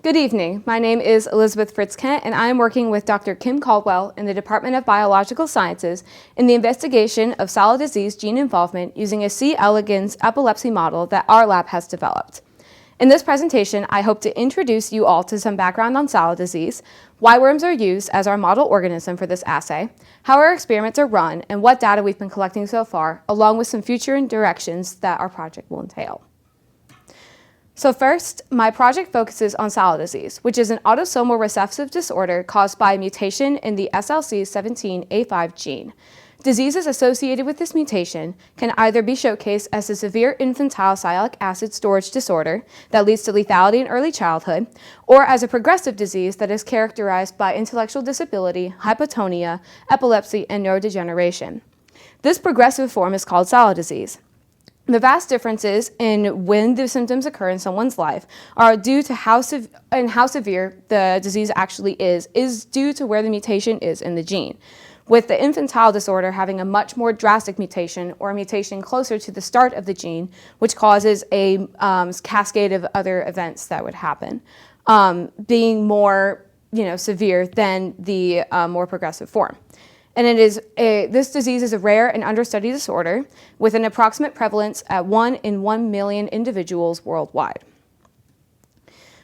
Good evening. My name is Elizabeth Fritz-Kent, and I am working with Dr. Kim Caldwell in the Department of Biological Sciences in the investigation of Salla Disease Gene Involvement using a C. elegans epilepsy model that our lab has developed. In this presentation, I hope to introduce you all to some background on Salla disease, why worms are used as our model organism for this assay, how our experiments are run, and what data we've been collecting so far, along with some future directions that our project will entail. So first, my project focuses on Salla disease, which is an autosomal recessive disorder caused by a mutation in the SLC17A5 gene. Diseases associated with this mutation can either be showcased as a severe infantile sialic acid storage disorder that leads to lethality in early childhood, or as a progressive disease that is characterized by intellectual disability, hypotonia, epilepsy, and neurodegeneration. This progressive form is called Salla disease. The vast differences in when the symptoms occur in someone's life are due to how severe the disease actually is due to where the mutation is in the gene, with the infantile disorder having a much more drastic mutation or a mutation closer to the start of the gene, which causes a cascade of other events that would happen, being more severe than the more progressive form. And this disease is a rare and understudied disorder with an approximate prevalence at 1 in 1 million individuals worldwide.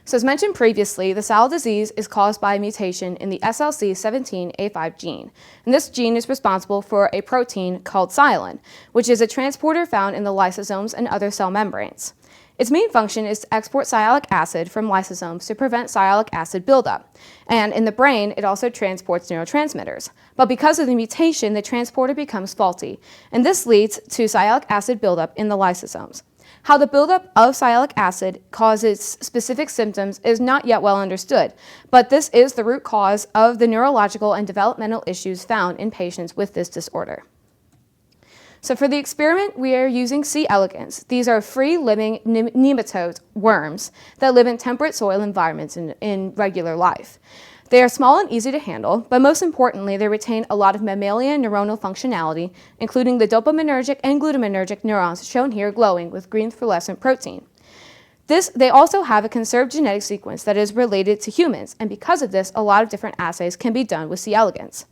So as mentioned previously, the Salla disease is caused by a mutation in the SLC17A5 gene. And this gene is responsible for a protein called sialin, which is a transporter found in the lysosomes and other cell membranes. Its main function is to export sialic acid from lysosomes to prevent sialic acid buildup. And in the brain, it also transports neurotransmitters. But because of the mutation, the transporter becomes faulty, and this leads to sialic acid buildup in the lysosomes. How the buildup of sialic acid causes specific symptoms is not yet well understood, but this is the root cause of the neurological and developmental issues found in patients with this disorder. So for the experiment, we are using C. elegans. These are free-living nematode worms that live in temperate soil environments in regular life. They are small and easy to handle, but most importantly, they retain a lot of mammalian neuronal functionality, including the dopaminergic and glutaminergic neurons shown here glowing with green fluorescent protein. They also have a conserved genetic sequence that is related to humans, and because of this, a lot of different assays can be done with C. elegans.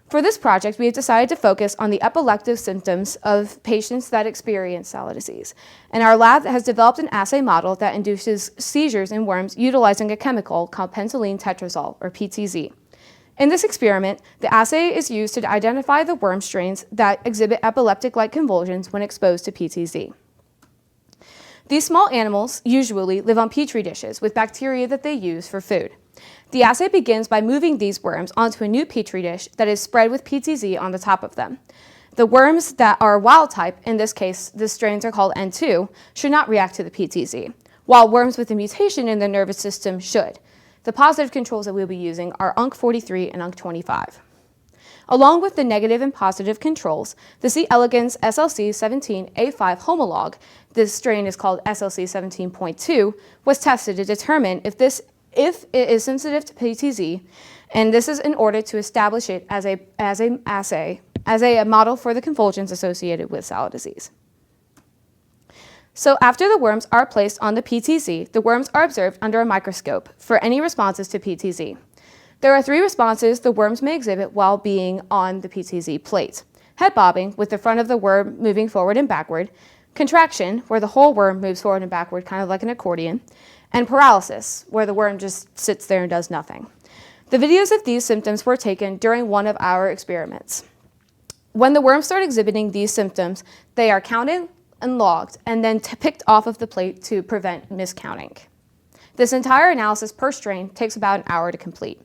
For this project, we have decided to focus on the epileptic symptoms of patients that experience Salla disease. And our lab has developed an assay model that induces seizures in worms utilizing a chemical called pentylene tetrazole, or PTZ. In this experiment, the assay is used to identify the worm strains that exhibit epileptic-like convulsions when exposed to PTZ. These small animals usually live on petri dishes with bacteria that they use for food. The assay begins by moving these worms onto a new petri dish that is spread with PTZ on the top of them. The worms that are wild type, in this case the strains are called N2, should not react to the PTZ, while worms with a mutation in the nervous system should. The positive controls that we'll be using are UNC43 and UNC25. Along with the negative and positive controls, the C. elegans SLC17A5 homolog, this strain is called SLC17.2, was tested to determine if it is sensitive to PTZ, and this is in order to establish it as a model for the convulsions associated with Salla disease. So after the worms are placed on the PTZ, the worms are observed under a microscope for any responses to PTZ. There are 3 responses the worms may exhibit while being on the PTZ plate: head bobbing, with the front of the worm moving forward and backward; contraction, where the whole worm moves forward and backward, kind of like an accordion; and paralysis, where the worm just sits there and does nothing. The videos of these symptoms were taken during one of our experiments. When the worms start exhibiting these symptoms, they are counted and logged and then picked off of the plate to prevent miscounting. This entire analysis per strain takes about an hour to complete.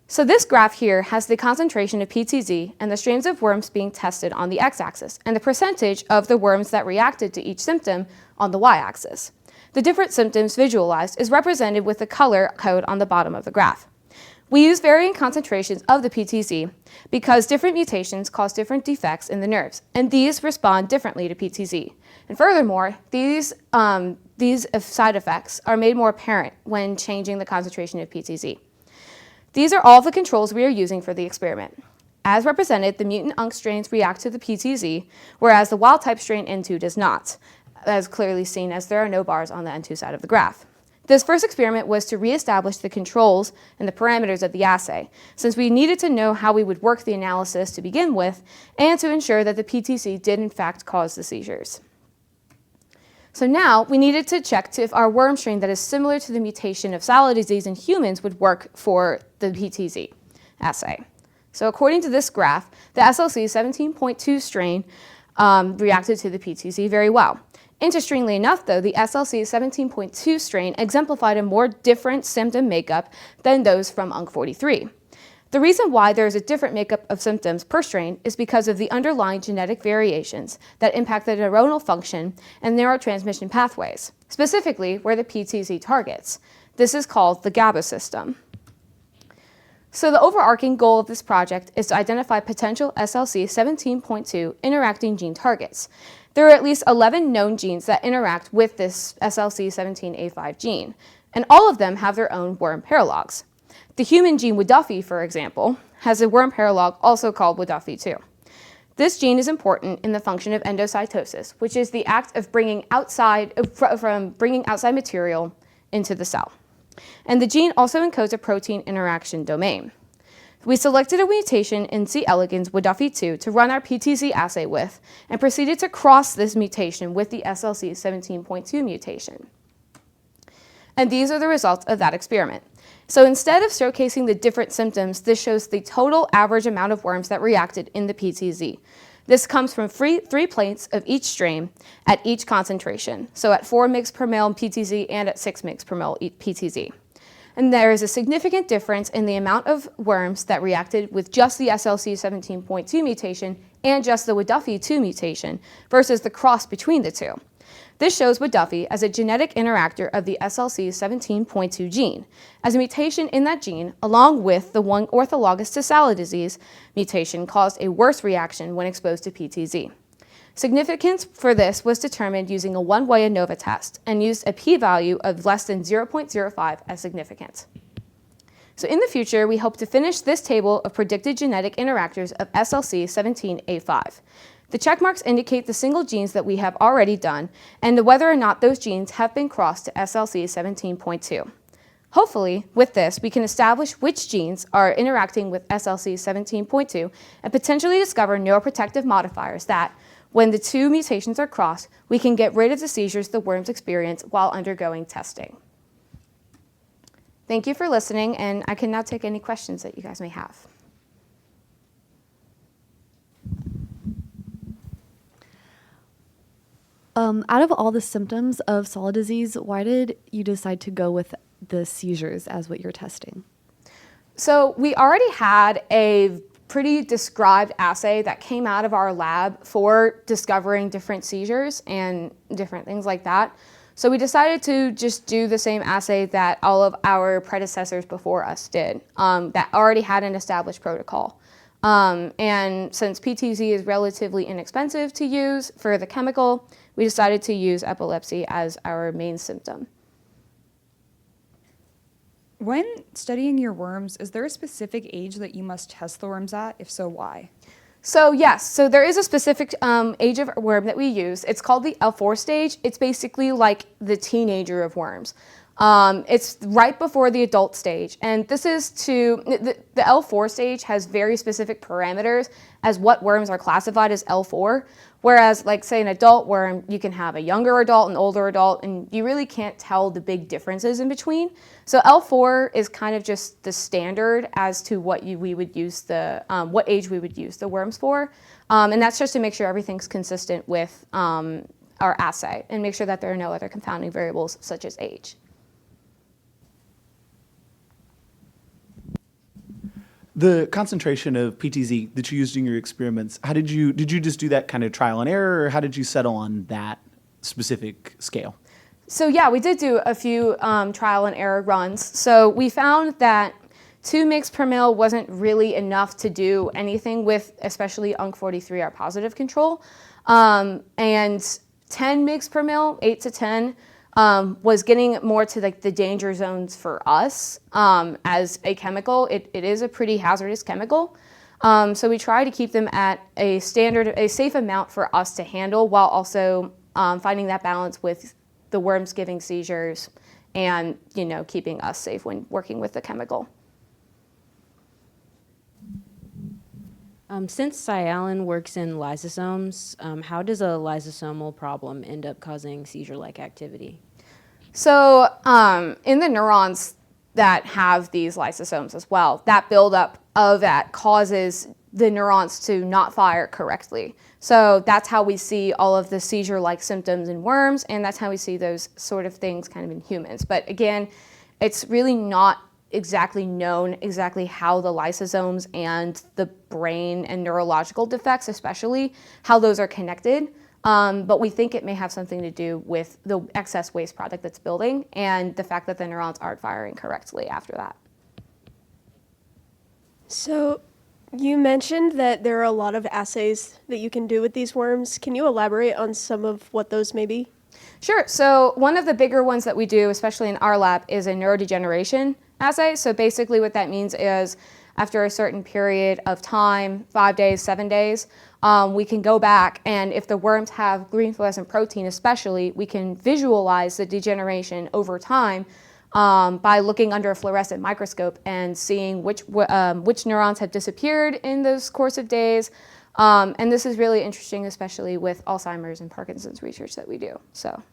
So this graph here has the concentration of PTZ and the strains of worms being tested on the x-axis, and the percentage of the worms that reacted to each symptom on the y-axis. The different symptoms visualized is represented with the color code on the bottom of the graph. We use varying concentrations of the PTZ because different mutations cause different defects in the nerves, and these respond differently to PTZ. And furthermore, these side effects are made more apparent when changing the concentration of PTZ. These are all the controls we are using for the experiment. As represented, the mutant UNC strains react to the PTZ, whereas the wild-type strain N2 does not, as clearly seen as there are no bars on the N2 side of the graph. This first experiment was to reestablish the controls and the parameters of the assay, since we needed to know how we would work the analysis to begin with and to ensure that the PTZ did in fact cause the seizures. So now we needed to check if our worm strain that is similar to the mutation of Salla disease in humans would work for the PTZ assay. So according to this graph, the SLC 17.2 strain reacted to the PTZ very well. Interestingly enough, though, the SLC 17.2 strain exemplified a more different symptom makeup than those from UNC43. The reason why there is a different makeup of symptoms per strain is because of the underlying genetic variations that impact the neuronal function and neurotransmission pathways, specifically where the PTZ targets. This is called the GABA system. So the overarching goal of this project is to identify potential SLC 17.2 interacting gene targets. There are at least 11 known genes that interact with this SLC 17A5 gene, and all of them have their own worm paralogs. The human gene Waduffi, for example, has a worm paralog also called Waduffi2. This gene is important in the function of endocytosis, which is the act of bringing outside material into the cell. And the gene also encodes a protein interaction domain. We selected a mutation in C. elegans Waduffi2 to run our PTZ assay with and proceeded to cross this mutation with the SLC 17.2 mutation. And these are the results of that experiment. So instead of showcasing the different symptoms, this shows the total average amount of worms that reacted in the PTZ. This comes from three plates of each strain at each concentration, so at 4 mg per ml PTZ and at 6 mg per ml PTZ. And there is a significant difference in the amount of worms that reacted with just the SLC 17.2 mutation and just the Waduffi2 mutation versus the cross between the two. This shows Waduffi as a genetic interactor of the SLC 17.2 gene, as a mutation in that gene, along with the one orthologous to Salla disease mutation, caused a worse reaction when exposed to PTZ. Significance for this was determined using a one-way ANOVA test and used a p-value of less than 0.05 as significant. So in the future, we hope to finish this table of predicted genetic interactors of SLC 17A5. The check marks indicate the single genes that we have already done and whether or not those genes have been crossed to SLC 17.2. Hopefully, with this, we can establish which genes are interacting with SLC 17.2 and potentially discover neuroprotective modifiers that, when the two mutations are crossed, we can get rid of the seizures the worms experience while undergoing testing. Thank you for listening, and I can now take any questions that you guys may have. Out of all the symptoms of Salla disease, why did you decide to go with the seizures as what you're testing? So we already had a pretty described assay that came out of our lab for discovering different seizures and different things like that. So we decided to just do the same assay that all of our predecessors before us did, that already had an established protocol. And since PTZ is relatively inexpensive to use for the chemical, we decided to use epilepsy as our main symptom. When studying your worms, is there a specific age that you must test the worms at? If so, why? So yes, so there is a specific age of worm that we use. It's called the L4 stage. It's basically like the teenager of worms. It's right before the adult stage, and this is the L4 stage has very specific parameters as what worms are classified as L4, whereas like say an adult worm, you can have a younger adult, an older adult, and you really can't tell the big differences in between. So L4 is kind of just the standard as to what we would use what age we would use the worms for, and that's just to make sure everything's consistent with our assay and make sure that there are no other confounding variables such as age. The concentration of PTZ that you used in your experiments, how did you just do that kind of trial and error, or how did you settle on that specific scale? So yeah, we did do a few trial and error runs. So we found that 2 mg per ml wasn't really enough to do anything with, especially UNC43, our positive control. And 10 mg per ml, 8 to 10, was getting more to like the danger zones for us as a chemical. It is a pretty hazardous chemical. So we try to keep them at a safe amount for us to handle while also finding that balance with the worms giving seizures and, keeping us safe when working with the chemical. Since sialin works in lysosomes, how does a lysosomal problem end up causing seizure-like activity? So in the neurons that have these lysosomes as well, that buildup of that causes the neurons to not fire correctly. So that's how we see all of the seizure-like symptoms in worms, and that's how we see those sort of things kind of in humans. But again, it's really not exactly known exactly how the lysosomes and the brain and neurological defects, especially, how those are connected. But we think it may have something to do with the excess waste product that's building and the fact that the neurons aren't firing correctly after that. So you mentioned that there are a lot of assays that you can do with these worms. Can you elaborate on some of what those may be? Sure. So one of the bigger ones that we do, especially in our lab, is a neurodegeneration assay. So basically what that means is after a certain period of time, 5 days, 7 days, we can go back, and if the worms have green fluorescent protein especially, we can visualize the degeneration over time by looking under a fluorescent microscope and seeing which neurons have disappeared in those course of days. And this is really interesting, especially with Alzheimer's and Parkinson's research that we do. So.